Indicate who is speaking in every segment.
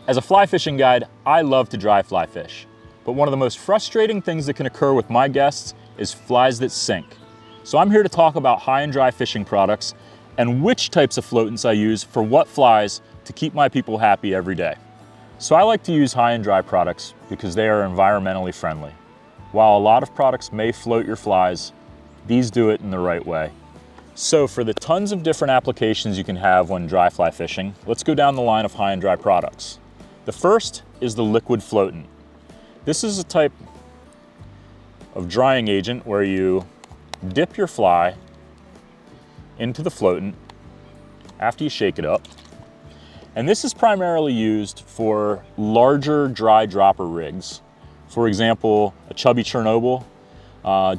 Speaker 1: As a fly fishing guide, I love to dry fly fish, but one of the most frustrating things that can occur with my guests is flies that sink. So I'm here to talk about high and dry fishing products and which types of floatants I use for what flies to keep my people happy every day. So I like to use high and dry products because they are environmentally friendly. While a lot of products may float your flies, these do it in the right way. So for the tons of different applications you can have when dry fly fishing, let's go down the line of high and dry products. The first is the liquid floatant. This is a type of drying agent where you dip your fly into the floatant after you shake it up. And this is primarily used for larger dry dropper rigs. For example, a chubby Chernobyl.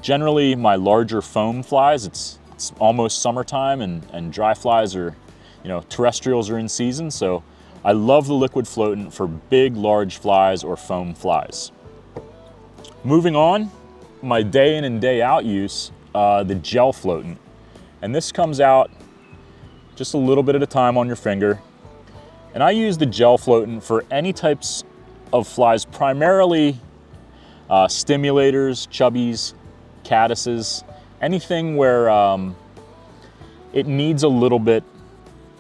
Speaker 1: Generally my larger foam flies, it's almost summertime and dry flies are, terrestrials are in season. So I love the liquid floatant for big, large flies or foam flies. Moving on, my day in and day out use, the gel floatant. And this comes out just a little bit at a time on your finger. And I use the gel floatant for any types of flies, primarily stimulators, chubbies, caddises, anything where it needs a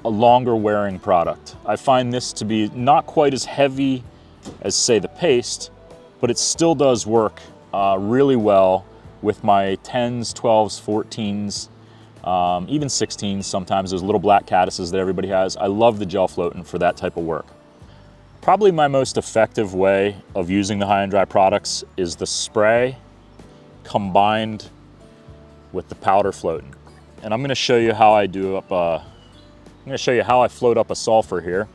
Speaker 1: longer wearing product. I find this to be not quite as heavy as, say, the paste, but it still does work really well with my 10s, 12s, 14s, even 16s sometimes. Those little black caddises that everybody has. I love the gel floatant for that type of work. Probably my most effective way of using the high and dry products is the spray combined with the powder floatant. And I'm going to show you how I float up a sulfur here.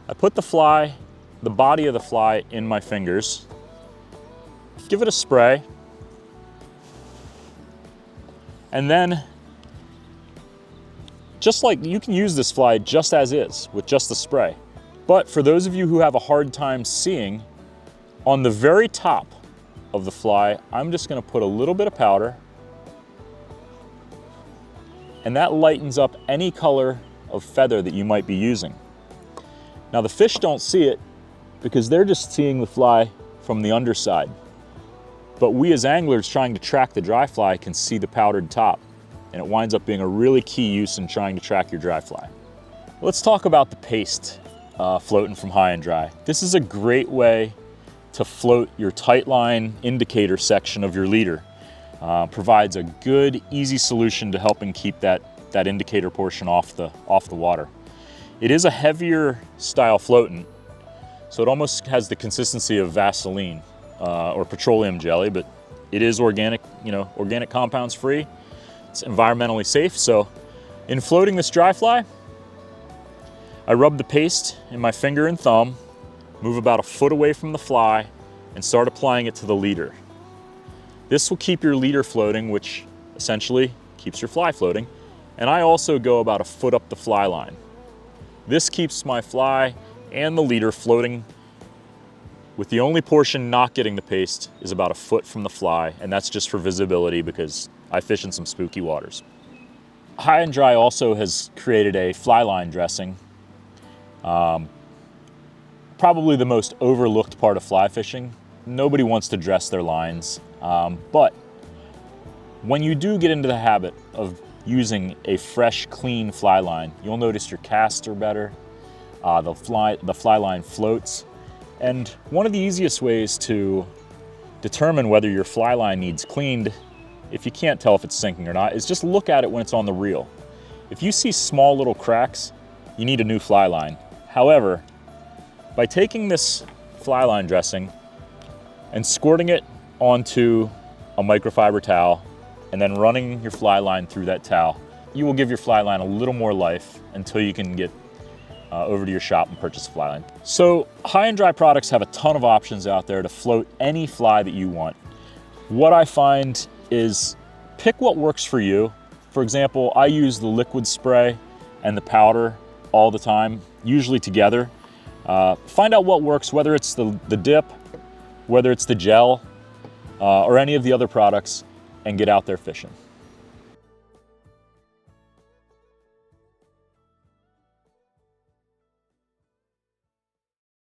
Speaker 1: I put the body of the fly in my fingers, give it a spray, and then just like you can use this fly just as is with just the spray. But for those of you who have a hard time seeing, on the very top of the fly, I'm just going to put a little bit of powder, and that lightens up any color of feather that you might be using. Now the fish don't see it because they're just seeing the fly from the underside. But we as anglers trying to track the dry fly can see the powdered top, and it winds up being a really key use in trying to track your dry fly. Let's talk about the paste floatant from high and dry. This is a great way to float your tight line indicator section of your leader. Provides a good, easy solution to helping keep that indicator portion off the water. It is a heavier style floatant, so it almost has the consistency of Vaseline or petroleum jelly, but it is organic, organic compounds free. It's environmentally safe. So in floating this dry fly, I rub the paste in my finger and thumb, move about a foot away from the fly, and start applying it to the leader. This will keep your leader floating, which essentially keeps your fly floating. And I also go about a foot up the fly line. This keeps my fly and the leader floating, with the only portion not getting the paste is about a foot from the fly, and that's just for visibility because I fish in some spooky waters. High and Dry also has created a fly line dressing. Probably the most overlooked part of fly fishing. Nobody wants to dress their lines, but when you do get into the habit of using a fresh, clean fly line, you'll notice your casts are better, the fly line floats, and one of the easiest ways to determine whether your fly line needs cleaned, if you can't tell if it's sinking or not, is just look at it when it's on the reel. If you see small little cracks, you need a new fly line. However, by taking this fly line dressing and squirting it onto a microfiber towel and then running your fly line through that towel, you will give your fly line a little more life until you can get over to your shop and purchase a fly line. So high and dry products have a ton of options out there to float any fly that you want. What I find is pick what works for you. For example, I use the liquid spray and the powder all the time, usually together. Find out what works, whether it's the dip, whether it's the gel, or any of the other products, and get out there fishing.